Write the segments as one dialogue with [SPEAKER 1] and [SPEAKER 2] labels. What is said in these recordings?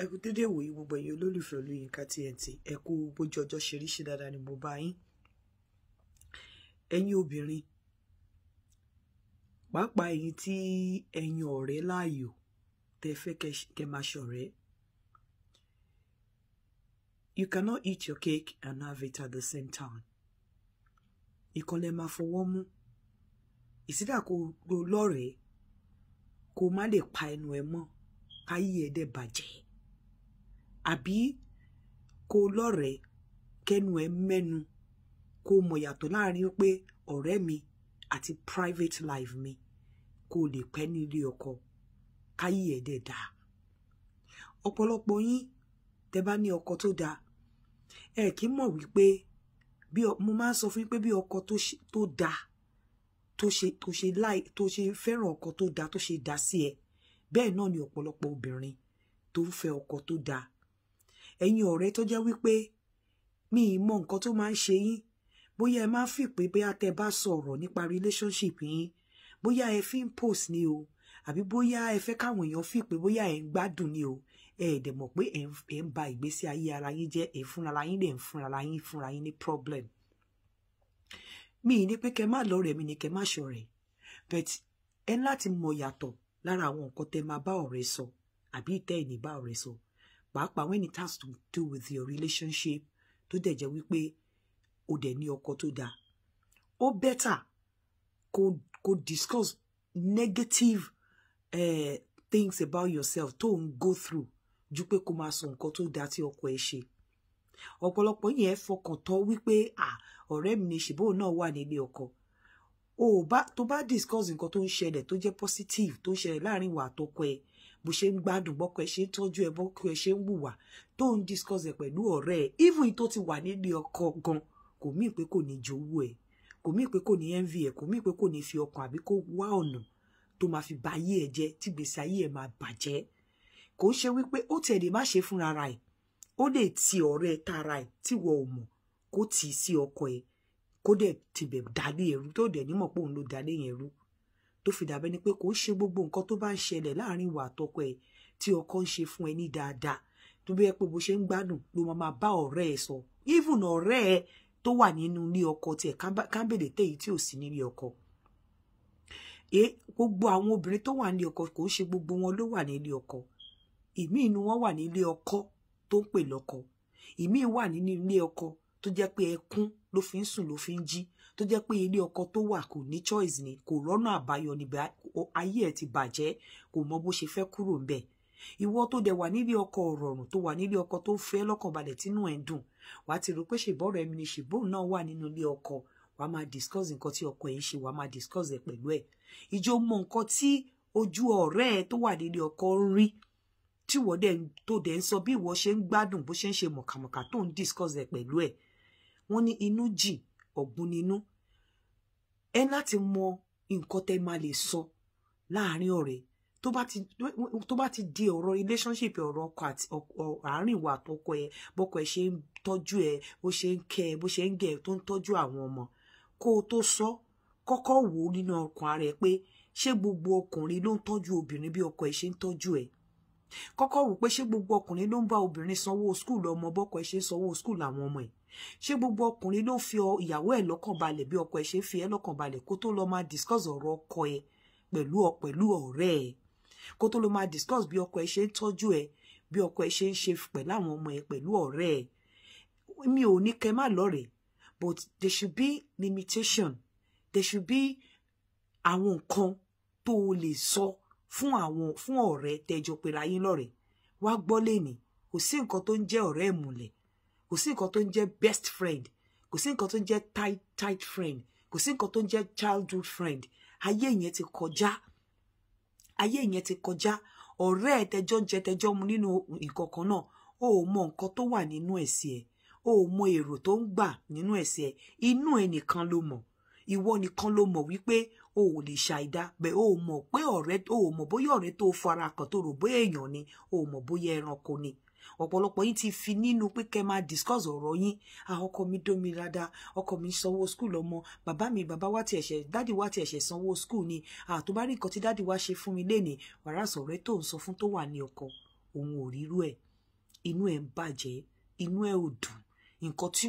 [SPEAKER 1] ẹ kú dédé ìwòyí gbogbo ẹ̀yin olólùfẹ́ Olóyinka TNT ẹ kú bójú ọjọ́ ṣe rí ṣe dáadáa ni mo bá yín. Ẹ̀yin obìnrin pàápàá ẹ̀yin tí ẹ̀yin ọ̀rẹ́ láàyò tẹ́ fẹ́ kẹ́ máa ṣọ̀rẹ́. You cannot eat your cake and have it at the same time. Ìkan lẹ máa fọwọ́ mú. Ìsídà kó lọ́rẹ̀ẹ́ kó má lè pa ẹnu ẹ mọ́ káyé ẹ dẹ̀ bàjẹ́. Àbí kó lọ́rẹ̀ẹ́ kẹ́nu ẹ mẹ́nu kó mọ̀ yàtọ̀ láàrin pé ọ̀rẹ́ mi àti private life mi kó lè pẹ́ ní ilé ọkọ káyé ẹ dẹ̀ dáa. Ọ̀pọ̀lọpọ̀ yín tẹ́ bá ní ọkọ tó dáa ẹ kì í mọ̀ wípé bí mo máa ń sọ fún yín pé bí ọkọ tó dáa tó ṣe fẹ́ràn ọkọ tó dáa tó ṣe dá sí ẹ bẹ́ẹ̀ náà ni ọ̀pọ̀lọpọ̀ obìnrin tó ń fẹ́ ọkọ tó dáa. Ẹ̀yin ọ̀rẹ́ tó jẹ́ wípé mi ì mọ nǹkan tó máa ń ṣe yín bóyá ẹ máa ń fi pé bóyá tẹ́ bá sọ̀rọ̀ nípa relationship yín bóyá ẹ fi ń post ni o àbí bóyá ẹ fẹ́ káwọn èèyàn fi pé bóyá ẹ ń gbádùn ni o ẹ dẹ̀ mọ̀ pé ẹ ń ba ìgbésí ayé ara yín jẹ́ ẹ fúnra ara yín dẹ̀ ń fúnra yín ní problem. Mi ní pé kẹ́ má lọ́rẹ̀ẹ́ mi ní kẹ́ má ṣọ̀rẹ́ but ẹ láti mọ̀ yàtọ̀ lára àwọn nǹkan tẹ́ máa bá ọ̀rẹ́ sọ àbí tẹ́ ẹ̀ ní bá ọ̀rẹ́ sọ pàápàá when it has to do with your relationship tó dẹ̀ jẹ́ wípé o dẹ̀ ní ọkọ tó dáa. Ó better kó discuss negative things about yourself tó ń go through ju pé kó máa sọ nǹkan tó dáa tí ọkọ ẹ ṣe. Ọ̀pọ̀lọpọ̀ yẹn fọkàn tán wípé ọ̀rẹ́ mi ní ṣìbò náà wà nílé ọkọ. Tó bá discuss nǹkan tó ń ṣẹlẹ̀ tó jẹ́ positive tó ń ṣẹlẹ̀ láàrin ìwà àtọkọ ẹ bó ṣe ń gbádùn bọ́kọ ẹ ṣe ń tọ́jú ẹ bọ́kọ ẹ ṣe ń wùwà tó ń discuss ẹ pẹ̀lú ọ̀rẹ́ ẹ even tó ti wà nílé ọkọ gan kò mí pé kò ní jowú ẹ kò mí pé kò ní envy ẹ kò mí pé kò ní fi ọkàn àbí kó wá ọ̀nà tó máa fi ba ayé ẹ jẹ́ tí gbèsè ayé ẹ máa bàjẹ́. Kò ṣe wípé ó tiẹ̀ lè má ṣe fúnra ara ẹ ó lè ti ọ̀rẹ́ tara ẹ tí wọ́n ò mọ̀ kó tì í sí ọkọ ẹ kó dẹ̀ tibẹ̀ dálé ẹrú tó dẹ̀ nímọ̀ pé òun ló dálé yẹn rú tó fi dàbẹ́ ni pé kò ṣe gbogbo nǹkan tó bá ń ṣẹlẹ̀ láàrin ìwà àtọkọ ẹ tí ọkọ ń ṣe fún ẹ ní dáadáa tó bí ẹ pé bó ṣe ń gbádùn ló máa bá ọ̀rẹ́ ẹ sọ even ọ̀rẹ́ ẹ tó wà nínú ilé ọkọ tiẹ̀ kábèlè téyí tí ò sí nílé ọkọ. Gbogbo àwọn obìnrin tó wà nílé ọkọ kò ṣe gbogbo wọn ló wà nílé ọkọ. Ìmí inú wọn wà nílé ọkọ tó ń pè lọ́kọ. Ìmí wà nínú ilé ọkọ tó jẹ́ pé ẹkún ló fi ń sùn ló fi ń jí tó jẹ́ pé ilé ọkọ tó wà kò ní choice ni kò rọ́nà àbáyọ níbẹ̀ ayé ẹ̀ ti bàjẹ́ kò mọ bó ṣe fẹ́ kúrò ń bẹ̀. Ìwọ tó dẹ̀ wà nílé ọkọ ọ̀rọ̀rùn tó wà nílé ọkọ tó fẹ́ lọ́kàn balẹ̀ tínú ẹ̀ ń dùn wàá ti rò pé ṣèbọ̀rọ̀ ẹ̀mí ni ṣèbọ̀ náà wà nínú ilé ọkọ wàá máa discuss nǹkan tí ọkọ ẹ̀ ń ṣe wàá máa discuss ẹ̀ pẹ̀lú ẹ̀. Ìjọ mọ nǹkan tí ojú ọ̀rẹ́ ẹ̀ tó wà nílé ọkọ ń rí tí ìwọ tó dẹ̀ ń sọ bí ìwọ ṣe ń gbádùn bó ṣe ń ṣe mọ̀kàmọ̀kà tó ń discuss ẹ̀ pẹ̀lú ẹ̀. Wọ́n ní inú jìn ọ̀gbun nínú. Ẹ láti mọ nǹkan tẹ́ máa lè sọ láàrin ọ̀rẹ́ tó bá ti di ọ̀rọ̀ relationship ọ̀rọ̀ ọkọ àti àárín ìwà àtọkọ ẹ bọ́kọ ẹ ṣe ń tọ́jú ẹ bó ṣe ń kẹ́ ẹ bó ṣe ń gẹ̀ ẹ tó ń tọ́jú àwọn ọmọ kó o tó sọ kọ́kọ́ wò ó nínú ọkàn ara ẹ pé ṣé gbogbo ọkùnrin ló ń tọ́jú obìnrin bí ọkọ ẹ ṣe ń tọ́jú ẹ. Kọ́kọ́ wò pé ṣé gbogbo ọkùnrin ló ń bá obìnrin sanwó skul ọmọ bọ́kọ ẹ ṣe ń sanwó skul àwọn ọmọ ẹ. Ṣé gbogbo ọkùnrin ló ń fi ìyàwó ẹ lọ́kàn balẹ̀ bí ọkọ ẹ ṣe ń fi ẹ lọ́kàn balẹ̀ kó tó lọ máa discuss ọ̀rọ̀ ọkọ ẹ pẹ̀lú ọ̀rẹ́ ẹ kó tó lọ máa discuss bí ọkọ ẹ ṣe ń tọ́jú ẹ bí ọkọ ẹ ṣe ń ṣe pẹ̀lú àwọn ọmọ ẹ pẹ̀lú ọ̀rẹ́ ẹ. Mi ò ní kẹ́ má lọ́rẹ̀ẹ́ but there should be limitation there should be àwọn nǹkan tó o lè sọ fún ọ̀rẹ́ tẹ́jọ pera yín lọ́rẹ̀ẹ́. Wá gbọ́ lẹ́nìí kò sí nǹkan tó ń jẹ́ ọ̀rẹ́ ìmùlẹ̀ kò sí nǹkan tó ń jẹ́ best friend kò sí nǹkan tó ń jẹ́ tight friend kò sí nǹkan tó ń jẹ́ childhood friend. Ayé yẹn ti kọjá ayé yẹn ti kọjá. Ọ̀rẹ́ ẹ tẹ́jọ ń jẹ tẹ́jọ mu nínú ìkọ̀kan náà o ò mọ nǹkan tó wà nínú ẹ̀sìn ẹ̀ o ò mọ èrò tó ń gbà nínú ẹ̀sìn ẹ̀ inú ẹ nìkan ló mọ̀ ìwọ nìkan ló mọ̀ wípé o ò lè ṣàìdá bẹ́ẹ̀ o ò mọ̀ pé o ò mọ̀ bóyá ọ̀rẹ́ tó fara kàn tó rò bóyá èèyàn ni o ò mọ̀ bóyá ẹranko ni. Ọ̀pọ̀lọpọ̀ yín ti fi nínú pé kẹ́ máa discuss ọ̀rọ̀ yín ọkọ mi dómi dáadáa ọkọ mi sanwó skul ọmọ bàbá wa ti ẹ̀ṣẹ̀ dádì wa ti ẹ̀ṣẹ̀ sanwó skul ni tó bá rí nǹkan tí dádì wa ṣe fún mi lénìí wàrà sọ̀rẹ́ tó ń sọ fún tó wà ní ọkọ òun ò rírú ẹ̀. inú ẹ̀ ń bàjẹ́, inú ẹ̀ ò dùn, nǹkan tí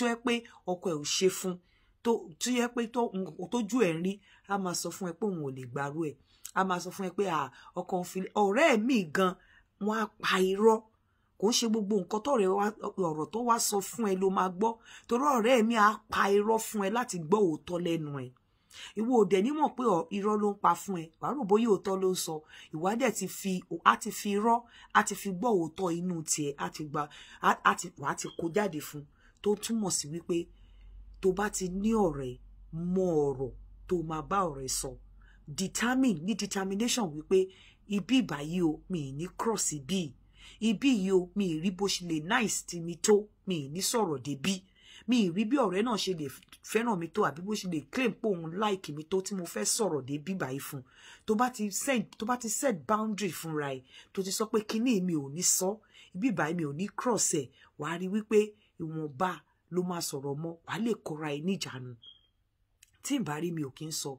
[SPEAKER 1] ó yẹ pé ọkọ ẹ̀ ò ṣe fún, tó yẹ pé tójú ẹ̀ ń rí, a máa sọ fún ẹ pé òun ò lè gbárù ẹ̀, a máa sọ fún ẹ pé ọkọ ń fi ọ̀rẹ́ mi gan wọn á pa irọ́. Kò ń ṣe gbogbo nǹkan ọ̀rọ̀ tó wá sọ fún ẹ ló máa gbọ́, torí ọ̀rẹ́ mi á pa irọ́ fún ẹ láti gbọ́ òótọ́ lẹ́nu ẹ̀. Ìwọ ò dẹ̀ ní mọ̀ pé irọ́ ló ń pa fún ẹ, wàá rò bóyá òótọ́ ló ń sọ, ìwà dẹ̀ ti fi irọ́, á ti fi gbọ́ òótọ́ inú tiẹ̀, wàá ti kó jáde fún, tó túmọ̀ sí wípé tó bá ti ní ọ̀rẹ́, mọ ọ̀rọ̀ tó máa bá ọ̀rẹ́ sọ, determination wípé ibi ìbàyí o mi ní cross ibi yìí o mi rí bó ṣe lè nice tí mi tó, mi ní sọ̀rọ̀ débí, mi rí bí ọ̀rẹ́ náà ṣe lè fẹ́ràn mi tó, àbí bó ṣe lè claim pé òun like mi tó tí mo fẹ́ sọ̀rọ̀ débí báyìí fún. Tó bá ti set boundary fúnra ẹ̀, tó ti sọ pé kíní mi ò ní sọ, ibi ìbàyí mi ò ní cross ẹ̀, wàá rí wípé ìwọ̀nba ló máa sọ̀rọ̀ mọ́, wàá lè kóra ẹ níjàánu. Tí n bá rí mi ò kí ń sọ,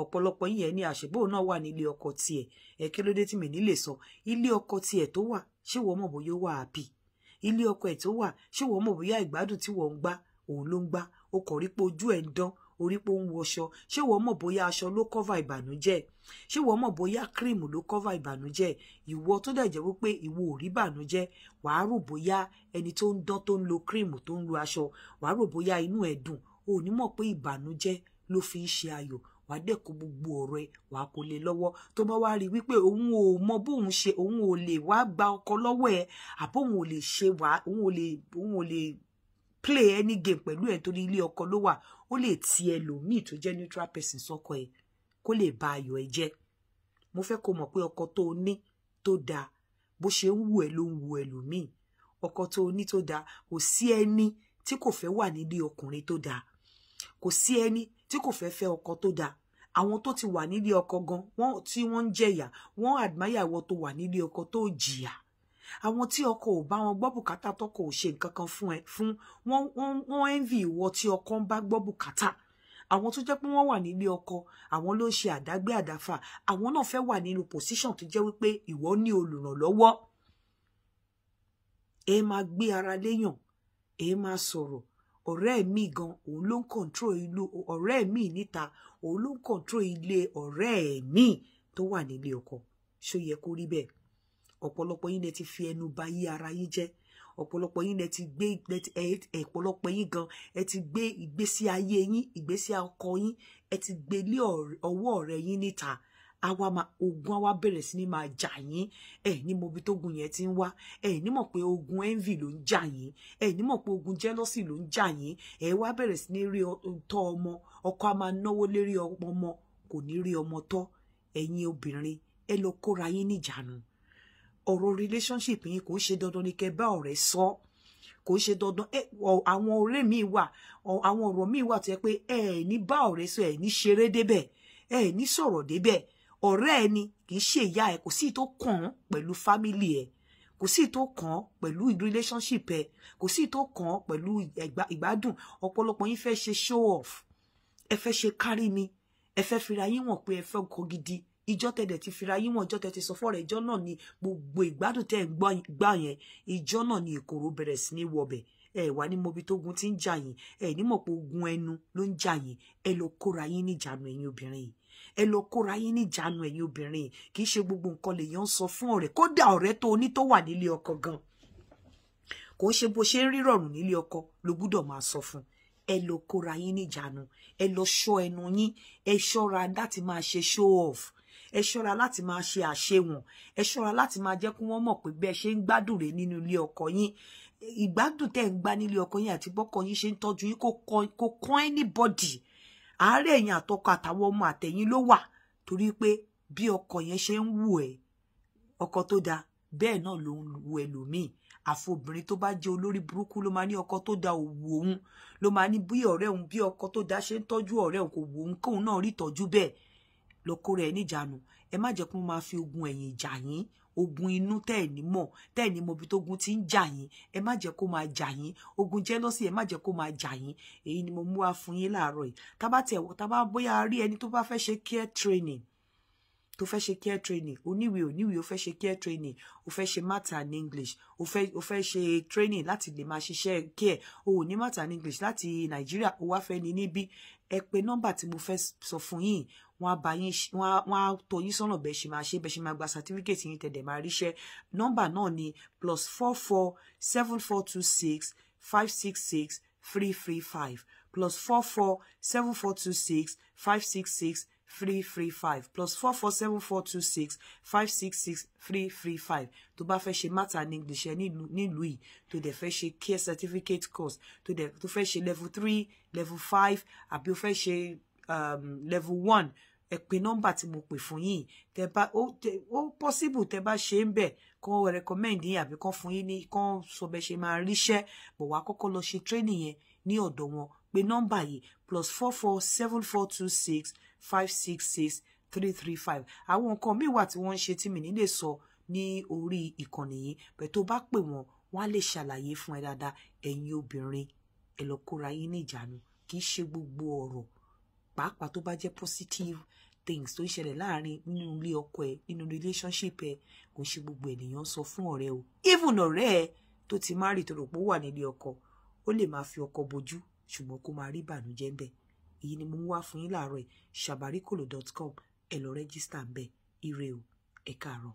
[SPEAKER 1] ọ̀pọ̀lọpọ̀ yín ẹ ní àṣebó náà wà nílé ọkọ tiẹ̀, kí ló dé tí mi ní lè sọ, ilé ọkọ tiẹ̀ tó wà, ṣé wọ́n mọ̀ bóyá ó wà happy? Ilé ọkọ ẹ̀ tó wà, ṣé wọ́n mọ̀ bóyá ìgbádùn tí wọ́n ń gbá òun ló ń gbá? O kò rí pé ojú ẹ̀ ń dán, orí pé ó ń wọṣọ, ṣé wọ́n mọ̀ bóyá aṣọ ló cover ìbànújẹ́? Ṣé wọ́n mọ̀ bóyá cream ló cover ìbànújẹ́? Ìwọ tó dẹ̀ jẹ́ wípé ìwọ ò rí ìbànújẹ́, wàá rò bóyá ẹni tó ń dán tó ń lo cream tó ń lo aṣọ, wàá rò bóyá inú ẹ̀ dùn, o ò ní mọ̀ pé ìbànújẹ́ ló fi ń ṣe ayọ̀. Wàá dẹ̀ kó gbogbo ọ̀rọ̀ ẹ, wàá kó lé lọ́wọ́. Tó bá wá rí wípé òun ò mọ bóun ṣe, òun ò lè wá gba ọkọ lọ́wọ́ ẹ, àbó òun ò lè ṣe òun ò lè play any game pẹ̀lú ẹ̀ torí ilé ọkọ ló wà, ó lè ti ẹlòmíì tó jẹ́ neutral person sọ́kọ ẹ kó lè ba ayọ̀ ẹ jẹ́. Mo fẹ́ kó mọ̀ pé ọkọ tó ní tó dáa, bó ṣe ń wù ẹ́ ló ń wù ẹlòmíì. Ọkọ tó ní tó dáa, kò sí ẹni tí kò fẹ́ wà nílé ọkùnrin tó dáa, kò sí ẹni tí kò fẹ́ fẹ́ ọkọ tó dáa. Àwọn tó ti wà nílé ọkọ gan, tí wọ́n ń jẹ̀yà, wọ́n admire ìwọ tó wà nílé ọkọ tó jìyà. Àwọn tí ọkọ ò bá wọn gbọ́ bùkátà, tọkọ ò ṣe nǹkan kan fún wọ́n envy ìwọ tí ọkọ ń bá gbọ́ bùkátà. Àwọn tó jẹ́ pé wọ́n wà nílé ọkọ, àwọn ló ń ṣe àdágbé àdáfà, àwọn náà fẹ́ wà nínú position tó jẹ́ wípé ìwọ ní olùrànlọ́wọ́. Ẹ máa gbé ara léyàn, ẹ máa sọ̀rọ̀. Ọ̀rẹ́ mi gan, òun ló ń control ìlú, ọ̀rẹ́ mi níta, òun ló ń control ilé ọ̀rẹ́ mi tó wà nílé ọkọ. Ṣó yẹ kó rí bẹ́ẹ̀? Ọ̀pọ̀lọpọ̀ yín lẹ ti fi ẹnu ba yí ara yín jẹ́. Ọ̀pọ̀lọpọ̀ yín lẹ ti gbé ọ̀pọ̀lọpọ̀ yín gan, ẹ ti gbé ìgbésí ayé yín, ìgbésí ọkọ yín, ẹ ti gbé lé ọwọ́ ọ̀rẹ́ yín níta. Ogun àwa bẹ̀rẹ̀ sí ní máa jà yín, ní mọ̀ bí tógun yẹn ti ń wá, ní mọ̀ pé ogun envy ló ń jà yín, ní mọ̀ pé ogun jealousy ló ń jà yín, wá bẹ̀rẹ̀ sí ní rí tọ́ ọmọ, ọkọ a máa náwó lérí ọmọ, kò ní rí ọmọ tọ́. Ẹ̀yin obìnrin, ẹ lọ kóra yín níjàánu. Ọ̀rọ̀ relationship yín kò ń ṣe dandan ní kẹ́ bá ọ̀rẹ́ sọ, kò ń ṣe dandan. Àwọn ọ̀rẹ́ mi wà, àwọn ọ̀rọ̀ mi wà tó yẹ pé ní bá ọ̀rẹ́ sọ, ní ṣeré débẹ̀, ní sọ̀rọ̀ débẹ̀. Ọ̀rẹ́ ẹni kì í ṣe ìyá ẹ, kò sí tó kàn pẹ̀lú family ẹ, kò sí tó kàn pẹ̀lú relationship ẹ, kò sí tó kàn pẹ̀lú ìgbádùn. Ọ̀pọ̀lọpọ̀ yín fẹ́ ṣe show off, ẹ fẹ́ ṣe kárí mi, ẹ fẹ́ fira yín wọ̀n pé ẹ fẹ́ kọ gidi. Ìjọ́ tẹ̀dẹ̀ ti fira yín wọ̀n, ìjọ́ tẹ̀ ti sọ fọ́rẹ̀, ìjọ́ náà ni gbogbo ìgbádùn tẹ̀ ń gbà yẹn, ìjọ́ náà ni ìkorò bẹ̀rẹ̀ sí ní wọbẹ̀. Wà ní mọbi tógun tí ń jà yín, ní mọ̀ pé ogun ẹnu ló ń jà yín. Ẹ lọ kóra yín níjàánu ẹ̀yin obìnrin yìí. Ẹ lọ kóra yín níjàánu ẹ̀yin obìnrin. Kì í ṣe gbogbo nǹkan lèèyàn ń sọ fún ọ̀rẹ́, kódà ọ̀rẹ́ tó ní tó wà nílé ọkọ gan. Kò ń ṣe bó ṣe ń rí rọ̀rùn nílé ọkọ ló gbúdọ̀ máa sọ fún. Ẹ lọ kóra yín níjàánu. Ẹ lọ ṣọ́ ẹnu yín. Ẹ ṣọ́ra láti máa ṣe show off. Ẹ ṣọ́ra láti máa ṣe àṣewọ̀n. Ẹ ṣọ́ra láti máa jẹ́ kí wọ́n mọ̀ pé bẹ́ẹ̀ ṣe ń gbádùn rẹ̀ nínú ilé ọkọ yín. Ìgbádùn tẹ́ ń gbá nílé ọkọ yín àti bọ́kọ yín ṣe ń tọ́jú yín kò kàn anybody. Àárẹ̀ ẹ̀yin àtọkọ àtàwọn ọmọ àtẹ̀yìn ló wà, torí pé bí ọkọ yẹn ṣe ń wù ẹ́, ọkọ tó dáa bẹ́ẹ̀ náà ló ń wù ẹlòmíì. Àfi obìnrin tó bá jẹ́ olórí burúkú ló máa ní ọkọ tó dáa ò wù òun, ló máa ní bí ọ̀rẹ́ òun, bí ọkọ tó dáa ṣe ń tọ́jú ọ̀rẹ́ òun kò wù òun, kóun náà rí ìtọ́jú bẹ́ẹ̀. Lọ kó rẹ̀ níjàánu. Ẹ má jẹ́ kó máa fi ogun ẹ̀yìn jà yín, ogun inú tẹ́ ẹ̀ ní mọ̀, tẹ́ ẹ̀ ní mọ̀ bí tógun ti ń jà yín. Ẹ má jẹ́ kó máa jà yín. Ogun jealousy ẹ má jẹ́ kó máa jà yín. Èyí ni mo mú wá fún yín láàárọ̀ yìí. Tá bá bóyá rí ẹni tó bá fẹ́ ṣe care training, tó fẹ́ ṣe care training oníwèé ó fẹ́ ṣe care training ó fẹ́ ṣe matter in English ó fẹ́ ṣe training láti lè máa ṣiṣẹ́ care ó ní matter in English láti Nàìjíríà ó wá fẹ́ ní níbí ẹ pè nọ́mbà tí mo fẹ́ sọ fún yín wọ́n á bá yín wọ́n á tọ́ yín sọ́nà bẹ́ẹ̀ ṣe máa gba certificate yín tẹ̀dẹ̀ máa ríṣẹ́ nọ́mbà náà ni +44 7426 566 335 +44 7426 566 335 +44 7426 566 335 tó bá fẹ́ ṣe matter in English nílùú yìí tó dẹ̀ fẹ́ ṣe care certificate course tó fẹ́ ṣe level 3 level 5 àbí ó fẹ́ ṣe level 1 ẹ pè nọ́mbà tí mo pè fún yín tẹ́ bá ó possible tẹ́ bá ṣe ń bẹ̀ kàn recommend yín àbí kàn fún yín ní kàn sọ bẹ́ ṣe máa ríṣẹ́ bọ̀ wá kọ́kọ́ lọ ṣe training yẹn ní ọ̀dọ̀ wọn pè nọ́mbà yìí +44 7426 566 335 àwọn nǹkan míì wà tí wọ́n ń ṣe tí mi ní lè sọ ní orí ìkànnì yìí bẹ́ẹ̀ tó bá pè wọ́n wọ́n á lè ṣàlàyé fún ẹ dáadáa ẹ̀yin obìnrin ẹ lọ kóra yín ní ìjánu kì í ṣe gbogbo ọ̀rọ̀ pàápàá tó bá jẹ́ positive things tó ń ṣẹlẹ̀ láàrin nínú ilé ọkọ ẹ nínú relationship ẹ kò ń ṣe gbogbo ènìyàn sọ fún ọ̀rẹ́ o even ọ̀rẹ́ ẹ tó ti marry tó rò pé ó wà nílé ọkọ ó lè máa fi ọkọ bojú ṣùgbọ́n kó máa rí ìbànújẹ́ ń bẹ èyí ni mo ń wá fún yín láàárọ̀ ẹ̀ sabarikolo.com ẹ lọ rẹ́gísítà ń bẹ ire o ẹ káàárọ̀.